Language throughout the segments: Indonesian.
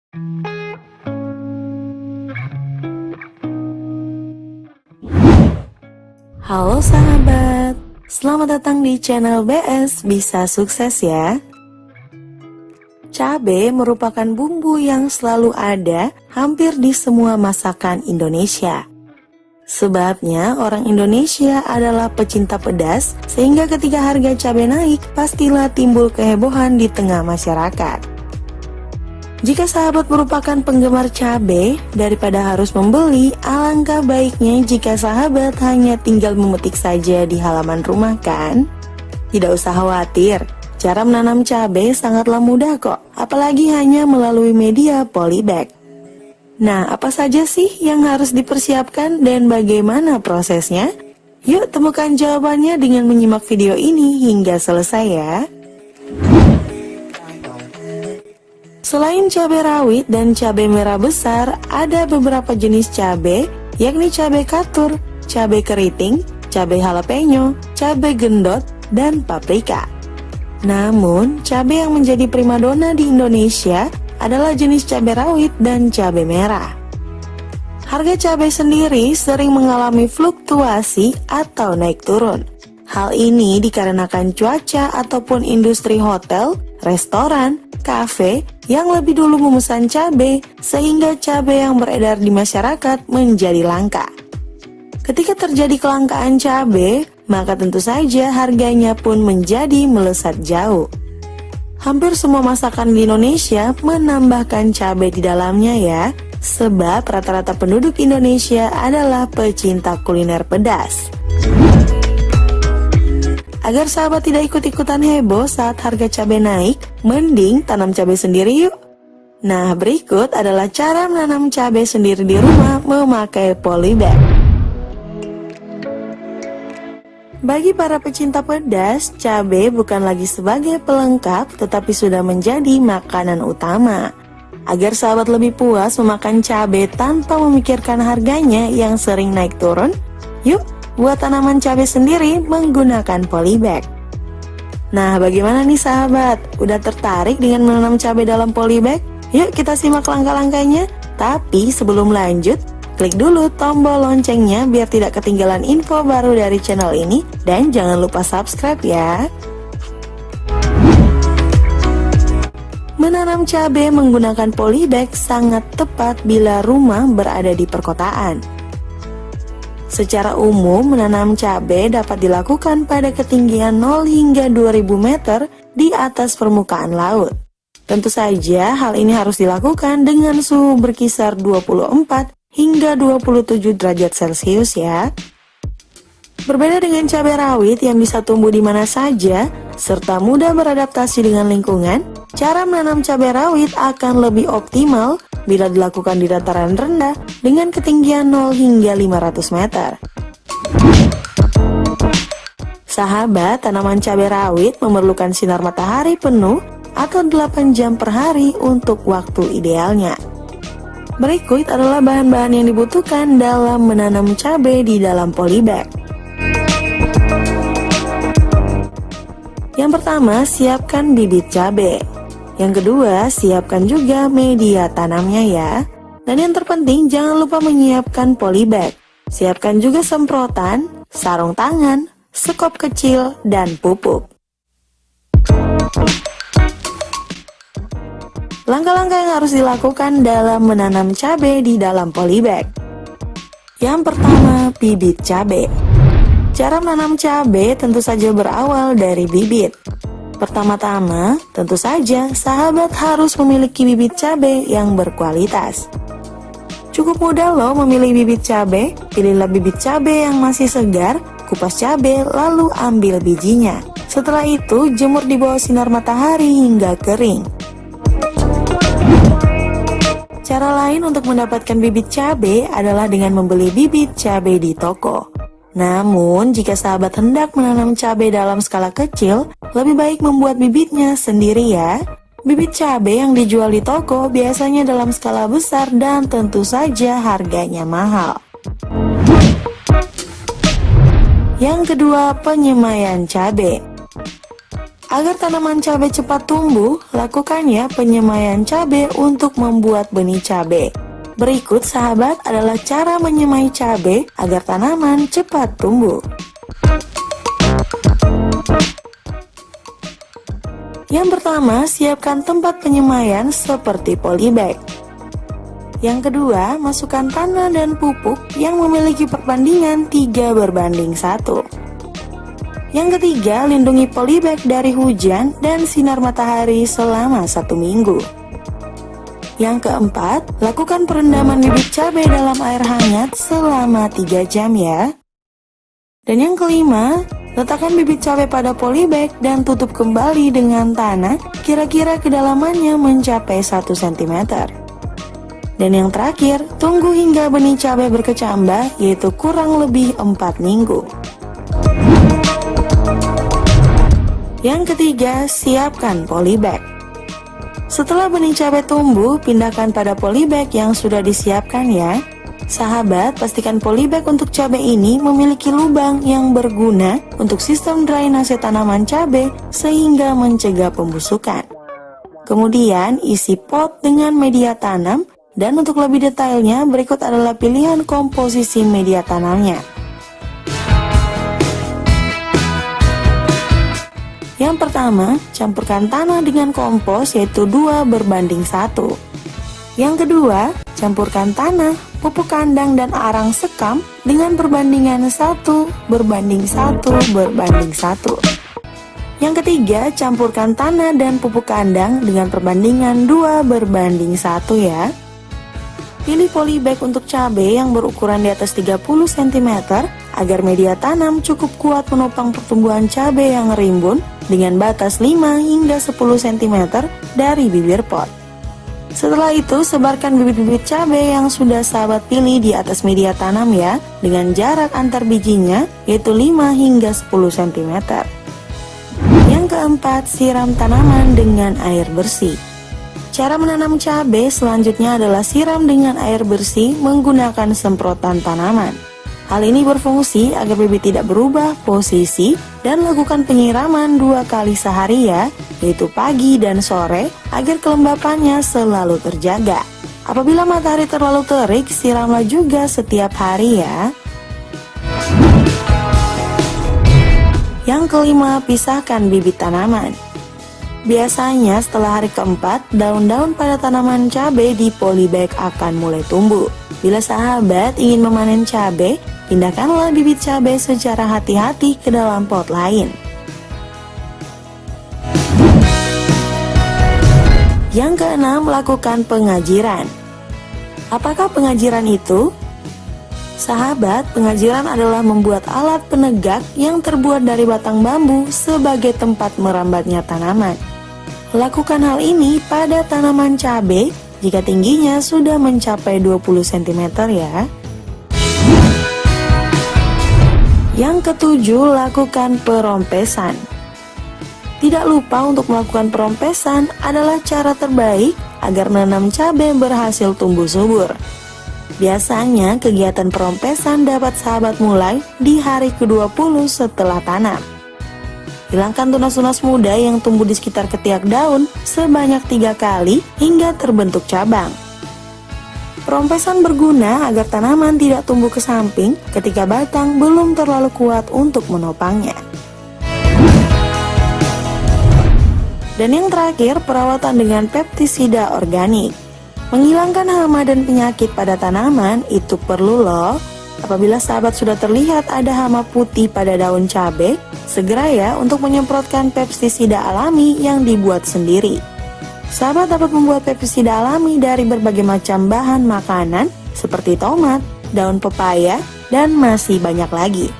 Halo sahabat, selamat datang di channel BS Bisa Sukses ya. Cabai merupakan bumbu yang selalu ada hampir di semua masakan Indonesia. Sebabnya orang Indonesia adalah pecinta pedas, sehingga ketika harga cabai naik, pastilah timbul kehebohan di tengah masyarakat. Jika sahabat merupakan penggemar cabai, daripada harus membeli, alangkah baiknya jika sahabat hanya tinggal memetik saja di halaman rumah kan? Tidak usah khawatir, cara menanam cabai sangatlah mudah kok, apalagi hanya melalui media polybag. Nah, apa saja sih yang harus dipersiapkan dan bagaimana prosesnya? Yuk temukan jawabannya dengan menyimak video ini hingga selesai ya. Selain cabai rawit dan cabai merah besar, ada beberapa jenis cabai, yakni cabai katur, cabai keriting, cabai jalapeno, cabai gendot, dan paprika. Namun, cabai yang menjadi primadona di Indonesia adalah jenis cabai rawit dan cabai merah. Harga cabai sendiri sering mengalami fluktuasi atau naik turun. Hal ini dikarenakan cuaca ataupun industri hotel, restoran, kafe yang lebih dulu memesan cabai sehingga cabai yang beredar di masyarakat menjadi langka. Ketika terjadi kelangkaan cabai, maka tentu saja harganya pun menjadi melesat jauh. Hampir semua masakan di Indonesia menambahkan cabai di dalamnya ya, sebab rata-rata penduduk Indonesia adalah pecinta kuliner pedas. Agar sahabat tidak ikut-ikutan heboh saat harga cabai naik, mending tanam cabai sendiri yuk. Nah, berikut adalah cara menanam cabai sendiri di rumah memakai polybag. Bagi para pecinta pedas, cabai bukan lagi sebagai pelengkap, tetapi sudah menjadi makanan utama. Agar sahabat lebih puas memakan cabai tanpa memikirkan harganya yang sering naik turun, yuk buat tanaman cabai sendiri menggunakan polybag. Nah, bagaimana nih sahabat? Udah tertarik dengan menanam cabai dalam polybag? Yuk kita simak langkah-langkahnya. Tapi sebelum lanjut, klik dulu tombol loncengnya biar tidak ketinggalan info baru dari channel ini. Dan jangan lupa subscribe ya. Menanam cabai menggunakan polybag sangat tepat bila rumah berada di perkotaan. Secara umum, menanam cabai dapat dilakukan pada ketinggian 0 hingga 2000 meter di atas permukaan laut. Tentu saja hal ini harus dilakukan dengan suhu berkisar 24 hingga 27 derajat Celcius ya. Berbeda dengan cabai rawit yang bisa tumbuh di mana saja, serta mudah beradaptasi dengan lingkungan, cara menanam cabai rawit akan lebih optimal bila dilakukan di dataran rendah dengan ketinggian 0 hingga 500 meter. Sahabat, tanaman cabai rawit memerlukan sinar matahari penuh atau 8 jam per hari untuk waktu idealnya. Berikut adalah bahan-bahan yang dibutuhkan dalam menanam cabai di dalam polybag. Yang pertama, siapkan bibit cabai. Yang kedua, siapkan juga media tanamnya ya. Dan yang terpenting, jangan lupa menyiapkan polybag. Siapkan juga semprotan, sarung tangan, sekop kecil, dan pupuk. Langkah-langkah yang harus dilakukan dalam menanam cabai di dalam polybag. Yang pertama, bibit cabai. Cara menanam cabai tentu saja berawal dari bibit. Pertama-tama, tentu saja sahabat harus memiliki bibit cabai yang berkualitas. Cukup mudah loh memilih bibit cabai. Pilihlah bibit cabai yang masih segar, kupas cabai lalu ambil bijinya. Setelah itu, jemur di bawah sinar matahari hingga kering. Cara lain untuk mendapatkan bibit cabai adalah dengan membeli bibit cabai di toko. Namun, jika sahabat hendak menanam cabai dalam skala kecil, lebih baik membuat bibitnya sendiri ya. Bibit cabai yang dijual di toko biasanya dalam skala besar dan tentu saja harganya mahal. Yang kedua, penyemaian cabai. Agar tanaman cabai cepat tumbuh, lakukan ya penyemaian cabai untuk membuat benih cabai. Berikut sahabat adalah cara menyemai cabai agar tanaman cepat tumbuh. Yang pertama, siapkan tempat penyemaian seperti polybag. Yang kedua, masukkan tanah dan pupuk yang memiliki perbandingan 3:1. Yang ketiga, lindungi polybag dari hujan dan sinar matahari selama 1 minggu. Yang keempat, lakukan perendaman bibit cabai dalam air hangat selama 3 jam ya. Dan yang kelima, letakkan bibit cabai pada polybag dan tutup kembali dengan tanah, kira-kira kedalamannya mencapai 1 cm. Dan yang terakhir, tunggu hingga benih cabai berkecambah, yaitu kurang lebih 4 minggu. Yang ketiga, siapkan polybag. Setelah benih cabai tumbuh, pindahkan pada polybag yang sudah disiapkan ya. Sahabat, pastikan polybag untuk cabai ini memiliki lubang yang berguna untuk sistem drainase tanaman cabai sehingga mencegah pembusukan. Kemudian, isi pot dengan media tanam, dan untuk lebih detailnya berikut adalah pilihan komposisi media tanamnya. Yang pertama, campurkan tanah dengan kompos yaitu 2:1. Yang kedua, campurkan tanah, pupuk kandang dan arang sekam dengan perbandingan 1:1:1. Yang ketiga, campurkan tanah dan pupuk kandang dengan perbandingan 2:1 ya. Pilih polybag untuk cabai yang berukuran di atas 30 cm agar media tanam cukup kuat menopang pertumbuhan cabai yang rimbun dengan batas 5 hingga 10 cm dari bibir pot. Setelah itu, sebarkan bibit-bibit cabai yang sudah sahabat pilih di atas media tanam ya, dengan jarak antar bijinya yaitu 5 hingga 10 cm. Yang keempat, siram tanaman dengan air bersih. Cara menanam cabai selanjutnya adalah siram dengan air bersih menggunakan semprotan tanaman. Hal ini berfungsi agar bibit tidak berubah posisi dan lakukan penyiraman 2 kali sehari ya, yaitu pagi dan sore agar kelembapannya selalu terjaga. Apabila matahari terlalu terik, siramlah juga setiap hari ya. Yang kelima, pisahkan bibit tanaman. Biasanya setelah hari keempat, daun-daun pada tanaman cabai di polybag akan mulai tumbuh. Bila sahabat ingin memanen cabai, pindahkanlah bibit cabai secara hati-hati ke dalam pot lain. Yang keenam, lakukan pengajiran. Apakah pengajiran itu? Sahabat, pengajiran adalah membuat alat penegak yang terbuat dari batang bambu sebagai tempat merambatnya tanaman. Lakukan hal ini pada tanaman cabai jika tingginya sudah mencapai 20 cm ya. Yang ketujuh, lakukan perompesan. Tidak lupa untuk melakukan perompesan adalah cara terbaik agar menanam cabai berhasil tumbuh subur. Biasanya kegiatan perompesan dapat sahabat mulai di hari ke-20 setelah tanam. Hilangkan tunas-tunas muda yang tumbuh di sekitar ketiak daun sebanyak 3 kali hingga terbentuk cabang. Perompesan berguna agar tanaman tidak tumbuh ke samping ketika batang belum terlalu kuat untuk menopangnya. Dan yang terakhir, perawatan dengan pestisida organik. Menghilangkan hama dan penyakit pada tanaman itu perlu loh. Apabila sahabat sudah terlihat ada hama putih pada daun cabai, segera ya untuk menyemprotkan pestisida alami yang dibuat sendiri. Sahabat dapat membuat pestisida alami dari berbagai macam bahan makanan seperti tomat, daun pepaya, dan masih banyak lagi.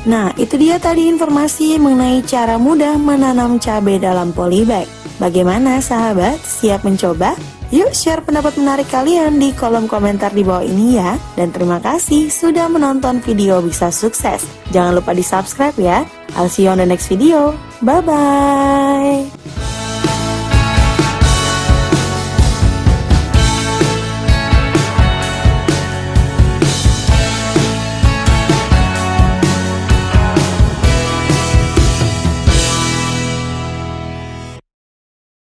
Nah, itu dia tadi informasi mengenai cara mudah menanam cabai dalam polybag. Bagaimana sahabat? Siap mencoba? Yuk share pendapat menarik kalian di kolom komentar di bawah ini ya. Dan terima kasih sudah menonton video Bisa Sukses. Jangan lupa di subscribe ya. I'll see you on the next video. Bye-bye.